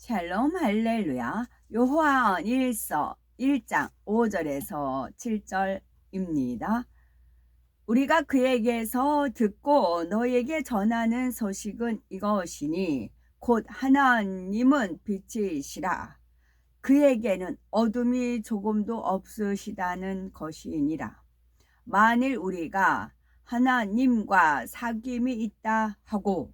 샬롬 할렐루야. 요한 1서 1장 5절에서 7절입니다. 우리가 그에게서 듣고 너에게 전하는 소식은 이것이니 곧 하나님은 빛이시라. 그에게는 어둠이 조금도 없으시다는 것이니라. 만일 우리가 하나님과 사귐이 있다 하고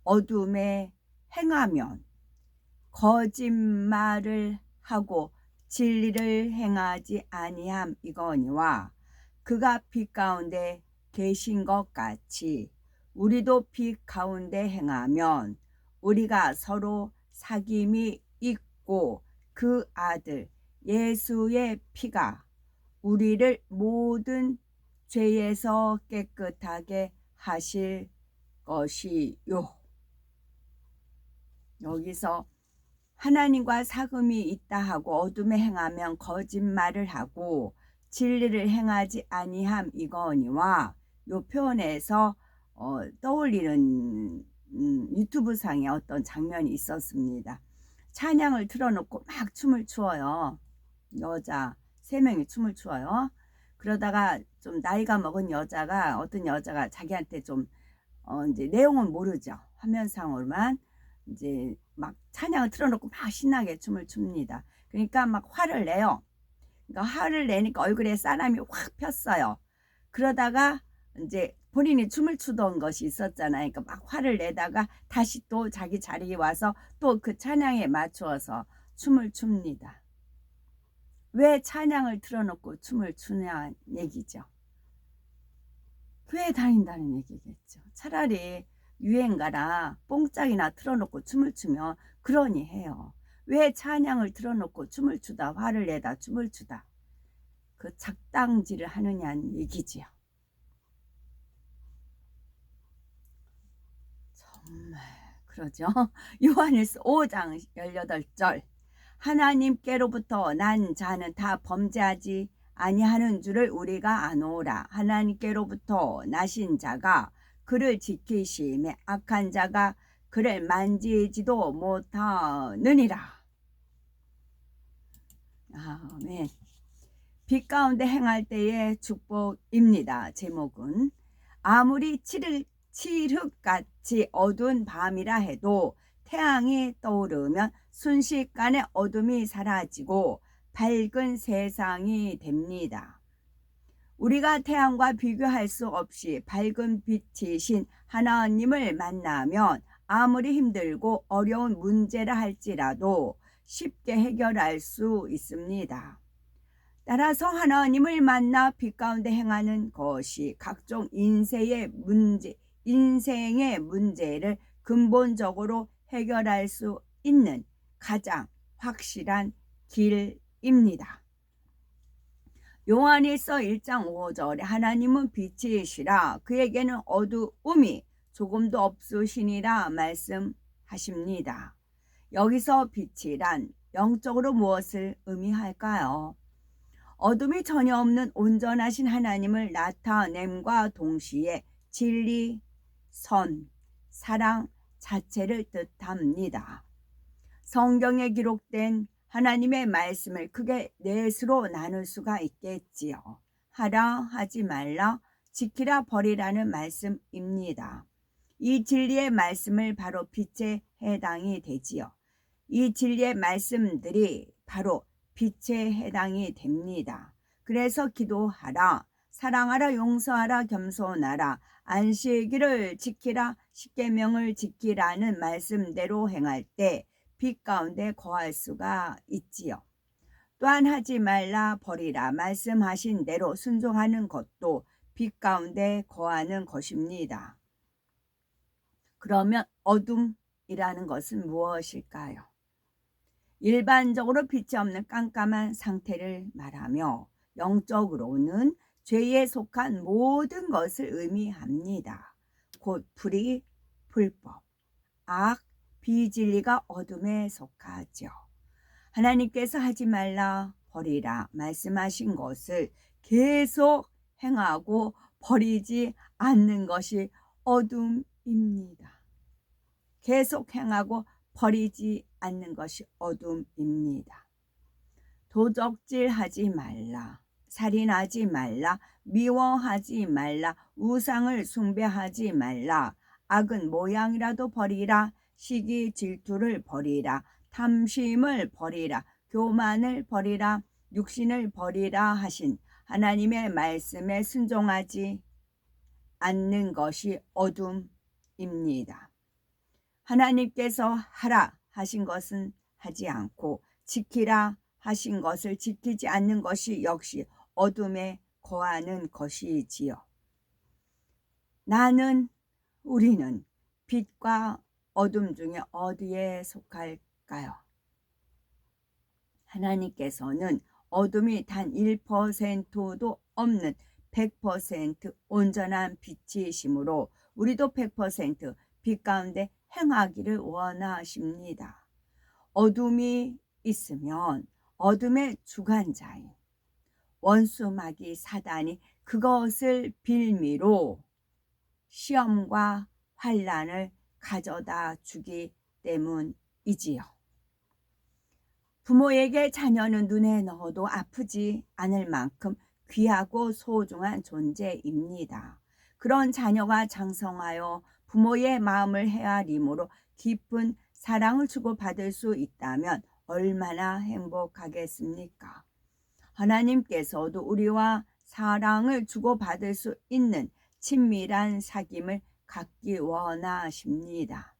어둠에 행하면 거짓말을 하고 진리를 행하지 아니함 이거니와 그가 빛 가운데 계신 것 같이 우리도 빛 가운데 행하면 우리가 서로 사귐이 있고 그 아들 예수의 피가 우리를 모든 죄에서 깨끗하게 하실 것이요. 여기서 하나님과 사귐이 있다 하고 어둠에 행하면 거짓말을 하고 진리를 행하지 아니함 이거니와 요 표현에서 떠올리는 유튜브 상에 어떤 장면이 있었습니다. 찬양을 틀어놓고 막 춤을 추어요. 여자 3명이 춤을 추어요. 그러다가 좀 나이가 먹은 여자가 어떤 여자가 자기한테 좀 이제 내용은 모르죠. 화면상으로만 이제 막 찬양을 틀어놓고 막 신나게 춤을 춥니다. 그러니까 막 화를 내요. 그러니까 화를 내니까 얼굴에 사람이 확 폈어요. 그러다가 이제 본인이 춤을 추던 것이 있었잖아요. 그러니까 막 화를 내다가 다시 또 자기 자리에 와서 또 그 찬양에 맞추어서 춤을 춥니다. 왜 찬양을 틀어놓고 춤을 추냐 얘기죠. 교회 다닌다는 얘기겠죠. 차라리 유행가라 뽕짝이나 틀어놓고 춤을 추면 그러니 해요. 왜 찬양을 틀어놓고 춤을 추다 화를 내다 춤을 추다 그 작당질을 하느냐는 얘기지요. 정말 그러죠. 요한일서 5장 18절 하나님께로부터 난 자는 다 범죄하지 아니하는 줄을 우리가 아노라. 하나님께로부터 나신 자가 그를 지키심에 악한 자가 그를 만지지도 못하느니라. 아멘. 빛 가운데 행할 때의 축복입니다. 제목은 아무리 칠흑같이 어두운 밤이라 해도 태양이 떠오르면 순식간에 어둠이 사라지고 밝은 세상이 됩니다. 우리가 태양과 비교할 수 없이 밝은 빛이신 하나님을 만나면 아무리 힘들고 어려운 문제라 할지라도 쉽게 해결할 수 있습니다. 따라서 하나님을 만나 빛 가운데 행하는 것이 각종 인생의 문제를 근본적으로 해결할 수 있는 가장 확실한 길입니다. 요한일서 1장 5절에 하나님은 빛이시라 그에게는 어두움이 조금도 없으시니라 말씀하십니다. 여기서 빛이란 영적으로 무엇을 의미할까요? 어둠이 전혀 없는 온전하신 하나님을 나타냄과 동시에 진리, 선, 사랑 자체를 뜻합니다. 성경에 기록된 하나님의 말씀을 크게 넷으로 나눌 수가 있겠지요. 하라, 하지 말라, 지키라, 버리라는 말씀입니다. 이 진리의 말씀을 바로 빛에 해당이 되지요. 이 진리의 말씀들이 바로 빛에 해당이 됩니다. 그래서 기도하라, 사랑하라, 용서하라, 겸손하라, 안식일을 지키라, 십계명을 지키라는 말씀대로 행할 때 빛 가운데 거할 수가 있지요. 또한 하지 말라, 버리라 말씀하신 대로 순종하는 것도 빛 가운데 거하는 것입니다. 그러면 어둠이라는 것은 무엇일까요? 일반적으로 빛이 없는 깜깜한 상태를 말하며 영적으로는 죄에 속한 모든 것을 의미합니다. 곧 불의, 불법, 악, 비진리가 어둠에 속하죠. 하나님께서 하지 말라, 버리라 말씀하신 것을 계속 행하고 버리지 않는 것이 어둠입니다. 계속 행하고 버리지 않는 것이 어둠입니다. 도적질하지 말라. 살인하지 말라. 미워하지 말라. 우상을 숭배하지 말라. 악은 모양이라도 버리라. 시기 질투를 버리라. 탐심을 버리라. 교만을 버리라. 육신을 버리라 하신 하나님의 말씀에 순종하지 않는 것이 어둠입니다. 하나님께서 하라 하신 것은 하지 않고 지키라 하신 것을 지키지 않는 것이 역시 어둠에 거하는 것이지요. 우리는 빛과 어둠 중에 어디에 속할까요? 하나님께서는 어둠이 단 1%도 없는 100% 온전한 빛이시므로 우리도 100% 빛 가운데 행하기를 원하십니다. 어둠이 있으면 어둠의 주관자인 원수 마귀 사단이 그것을 빌미로 시험과 환난을 가져다 주기 때문이지요. 부모에게 자녀는 눈에 넣어도 아프지 않을 만큼 귀하고 소중한 존재입니다. 그런 자녀가 장성하여 부모의 마음을 헤아림으로 깊은 사랑을 주고받을 수 있다면 얼마나 행복하겠습니까? 하나님께서도 우리와 사랑을 주고받을 수 있는 친밀한 사귐을 갖기 원하십니다.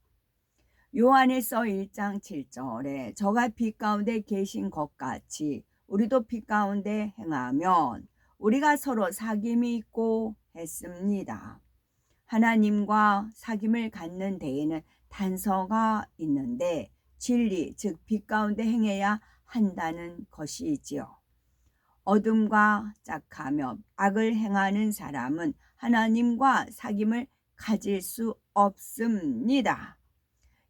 요한일서 1장 7절에 저가 빛 가운데 계신 것 같이 우리도 빛 가운데 행하면 우리가 서로 사귐이 있고 했습니다. 하나님과 사귐을 갖는 데에는 단서가 있는데 진리 즉 빛 가운데 행해야 한다는 것이지요. 어둠과 짝하며 악을 행하는 사람은 하나님과 사귐을 가질 수 없습니다.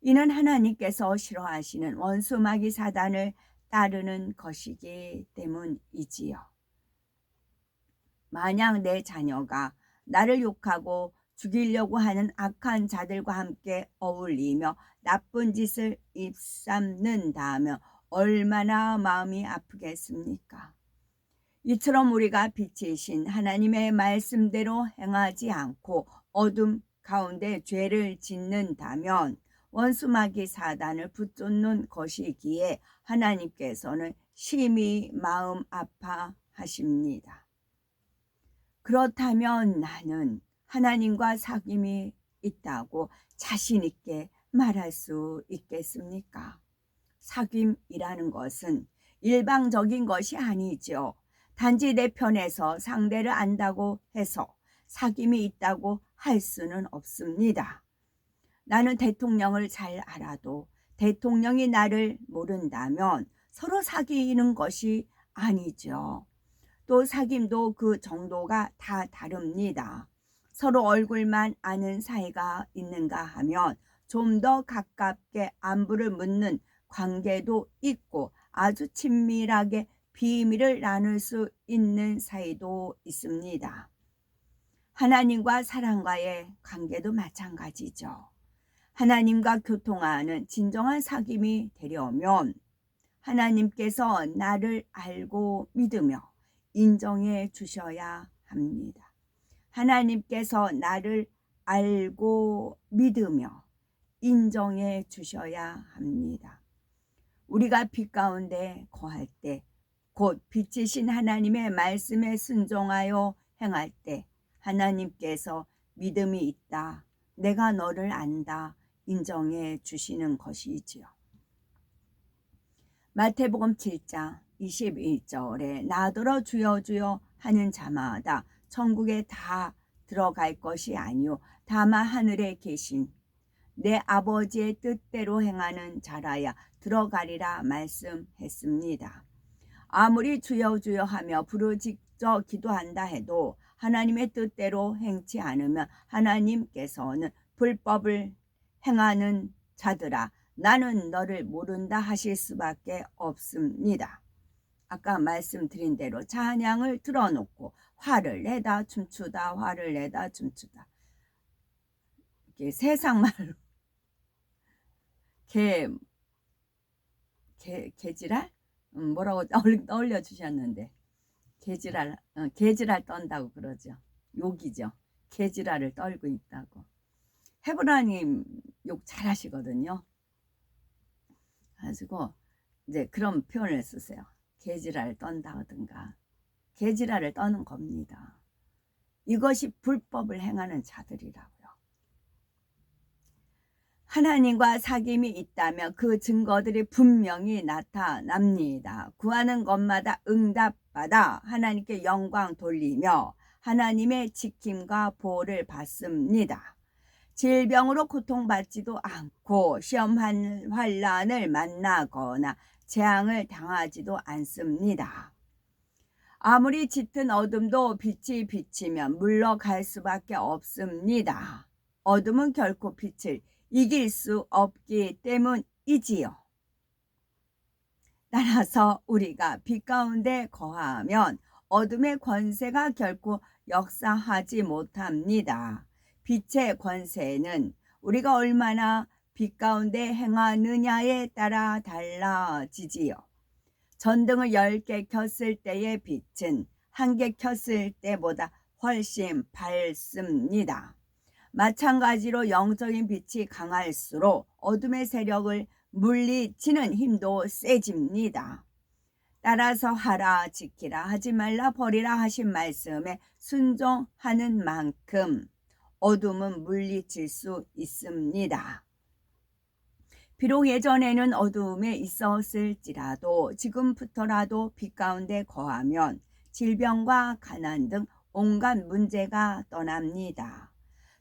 이는 하나님께서 싫어하시는 원수 마귀 사단을 따르는 것이기 때문이지요. 만약 내 자녀가 나를 욕하고 죽이려고 하는 악한 자들과 함께 어울리며 나쁜 짓을 입삼는다면 얼마나 마음이 아프겠습니까? 이처럼 우리가 빛이신 하나님의 말씀대로 행하지 않고 어둠 가운데 죄를 짓는다면 원수 마귀 사단을 붙쫓는 것이기에 하나님께서는 심히 마음 아파하십니다. 그렇다면 나는 하나님과 사귐이 있다고 자신 있게 말할 수 있겠습니까? 사귐이라는 것은 일방적인 것이 아니죠. 단지 내 편에서 상대를 안다고 해서 사귐이 있다고 할 수는 없습니다. 나는 대통령을 잘 알아도 대통령이 나를 모른다면 서로 사귀는 것이 아니죠. 또 사귐도 그 정도가 다 다릅니다. 서로 얼굴만 아는 사이가 있는가 하면 좀 더 가깝게 안부를 묻는 관계도 있고 아주 친밀하게 비밀을 나눌 수 있는 사이도 있습니다. 하나님과 사람과의 관계도 마찬가지죠. 하나님과 교통하는 진정한 사귐이 되려면 하나님께서 나를 알고 믿으며 인정해 주셔야 합니다. 하나님께서 나를 알고 믿으며 인정해 주셔야 합니다. 우리가 빛 가운데 거할 때, 곧 빛이신 하나님의 말씀에 순종하여 행할 때 하나님께서 믿음이 있다, 내가 너를 안다 인정해 주시는 것이지요. 마태복음 7장 21절에 나더러 주여 주여 하는 자마다 천국에 다 들어갈 것이 아니요 다만 하늘에 계신 내 아버지의 뜻대로 행하는 자라야 들어가리라 말씀했습니다. 아무리 주여 주여 하며 부르짖어 기도한다 해도 하나님의 뜻대로 행치 않으면 하나님께서는 불법을 행하는 자들아 나는 너를 모른다 하실 수밖에 없습니다. 아까 말씀드린 대로 찬양을 틀어놓고 화를 내다 춤추다 화를 내다 춤추다, 이게 세상 말로 개지랄? 뭐라고 떠올려 주셨는데 개지랄 떤다고 그러죠. 욕이죠. 개지랄을 떨고 있다고. 헤브라님 욕 잘하시거든요. 가지고 이제 그런 표현을 쓰세요. 개지랄을 떤다든가. 개지랄을 떠는 겁니다. 이것이 불법을 행하는 자들이라고요. 하나님과 사귐이 있다면 그 증거들이 분명히 나타납니다. 구하는 것마다 응답받아 하나님께 영광 돌리며 하나님의 지킴과 보호를 받습니다. 질병으로 고통받지도 않고 시험 환난을 만나거나 재앙을 당하지도 않습니다. 아무리 짙은 어둠도 빛이 비치면 물러갈 수밖에 없습니다. 어둠은 결코 빛을 이길 수 없기 때문이지요. 따라서 우리가 빛 가운데 거하면 어둠의 권세가 결코 역사하지 못합니다. 빛의 권세는 우리가 얼마나 빛 가운데 행하느냐에 따라 달라지지요. 전등을 10개 켰을 때의 빛은 1개 켰을 때보다 훨씬 밝습니다. 마찬가지로 영적인 빛이 강할수록 어둠의 세력을 물리치는 힘도 세집니다. 따라서 하라 지키라 하지 말라 버리라 하신 말씀에 순종하는 만큼 어둠은 물리칠 수 있습니다. 비록 예전에는 어둠에 있었을지라도 지금부터라도 빛 가운데 거하면 질병과 가난 등 온갖 문제가 떠납니다.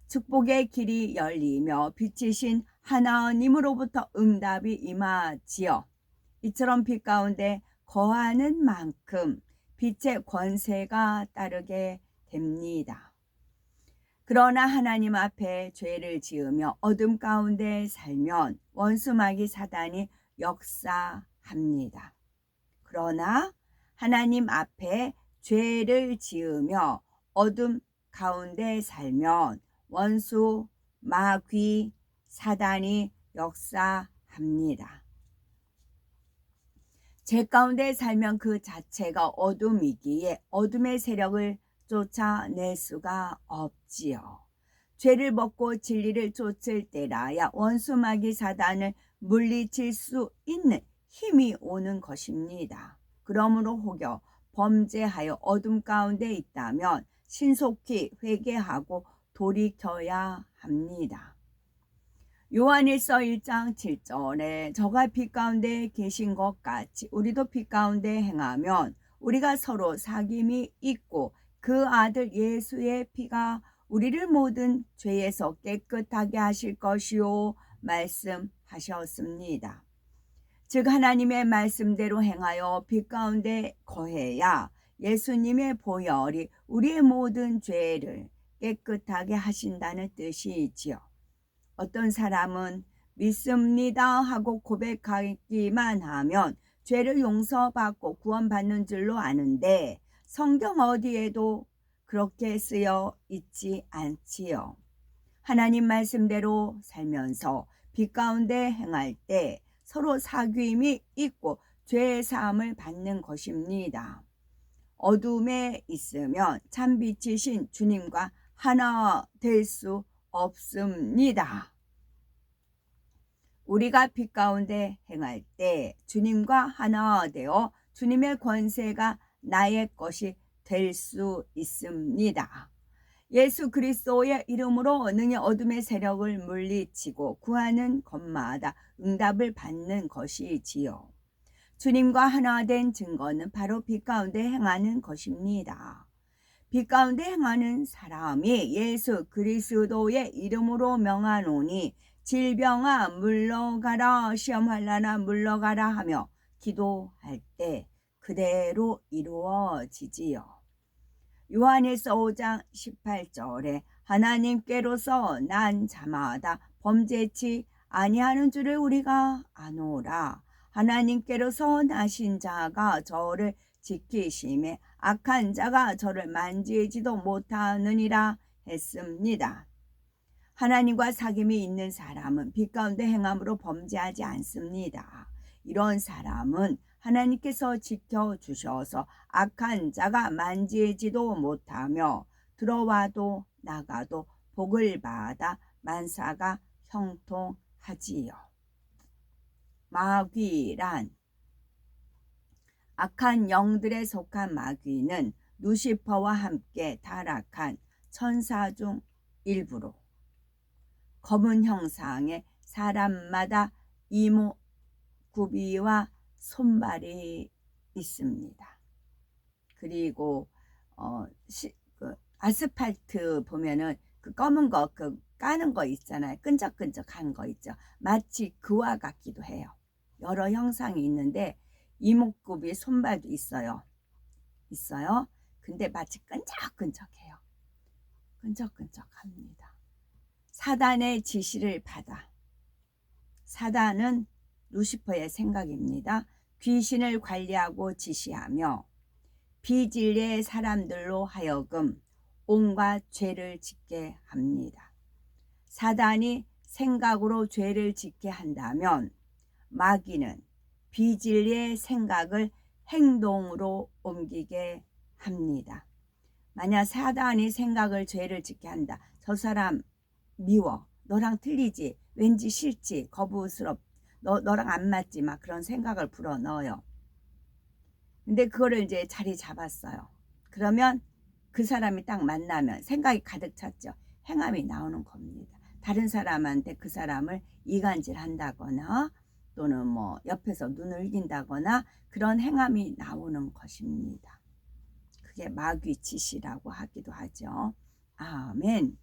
축복의 길이 열리며 빛이신 하나님으로부터 응답이 임하지요. 이처럼 빛 가운데 거하는 만큼 빛의 권세가 따르게 됩니다. 그러나 하나님 앞에 죄를 지으며 어둠 가운데 살면 원수마귀 사단이 역사합니다. 그러나 하나님 앞에 죄를 지으며 어둠 가운데 살면 원수 마귀 사단이 역사합니다. 죄 가운데 살면 그 자체가 어둠이기에 어둠의 세력을 쫓아낼 수가 없지요. 죄를 먹고 진리를 쫓을 때라야 원수 마귀 사단을 물리칠 수 있는 힘이 오는 것입니다. 그러므로 혹여 범죄하여 어둠 가운데 있다면 신속히 회개하고 돌이켜야 합니다. 요한일서 1장 7절에 저가 빛 가운데 계신 것 같이 우리도 빛 가운데 행하면 우리가 서로 사귐이 있고 그 아들 예수의 피가 우리를 모든 죄에서 깨끗하게 하실 것이요 말씀하셨습니다. 즉 하나님의 말씀대로 행하여 빛 가운데 거해야 예수님의 보혈이 우리의 모든 죄를 깨끗하게 하신다는 뜻이지요. 어떤 사람은 믿습니다 하고 고백하기만 하면 죄를 용서받고 구원받는 줄로 아는데 성경 어디에도 그렇게 쓰여 있지 않지요. 하나님 말씀대로 살면서 빛 가운데 행할 때 서로 사귐이 있고 죄의 사함을 받는 것입니다. 어둠에 있으면 참 빛이신 주님과 하나 될 수 없습니다. 우리가 빛 가운데 행할 때 주님과 하나 되어 주님의 권세가 나의 것이 될 수 있습니다. 예수 그리스도의 이름으로 능히 어둠의 세력을 물리치고 구하는 것마다 응답을 받는 것이지요. 주님과 하나 된 증거는 바로 빛 가운데 행하는 것입니다. 빛 가운데 행하는 사람이 예수 그리스도의 이름으로 명하노니 질병아 물러가라 시험 환난아 물러가라 하며 기도할 때 그대로 이루어지지요. 요한일서 5장 18절에 하나님께로서 난 자마다 범죄치 아니하는 줄을 우리가 아노라. 하나님께로서 나신 자가 저를 지키심에 악한 자가 저를 만지지도 못하느니라 했습니다. 하나님과 사귐이 있는 사람은 빛 가운데 행함으로 범죄하지 않습니다. 이런 사람은 하나님께서 지켜주셔서 악한 자가 만지지도 못하며 들어와도 나가도 복을 받아 만사가 형통하지요. 마귀란 악한 영들에 속한 마귀는 루시퍼와 함께 타락한 천사 중 일부로 검은 형상의 사람마다 이목구비와 손발이 있습니다. 그리고 아스팔트 보면은 그 검은 거 까는 거 있잖아요. 끈적끈적한 거 있죠. 마치 그와 같기도 해요. 여러 형상이 있는데 이목구비 손발도 있어요. 근데 마치 끈적끈적해요. 끈적끈적합니다. 사단의 지시를 받아, 사단은 루시퍼의 생각입니다. 귀신을 관리하고 지시하며 비진리의 사람들로 하여금 온갖 죄를 짓게 합니다. 사단이 생각으로 죄를 짓게 한다면 마귀는 비진리의 생각을 행동으로 옮기게 합니다. 만약 사단이 생각을 죄를 짓게 한다. 저 사람 미워. 너랑 틀리지. 왠지 싫지. 거부스럽. 너랑 안 맞지. 막 그런 생각을 불어넣어요. 근데 그거를 이제 자리 잡았어요. 그러면 그 사람이 딱 만나면 생각이 가득 찼죠. 행함이 나오는 겁니다. 다른 사람한테 그 사람을 이간질 한다거나 또는 뭐 옆에서 눈을 이긴다거나 그런 행함이 나오는 것입니다. 그게 마귀 짓이라고 하기도 하죠. 아멘.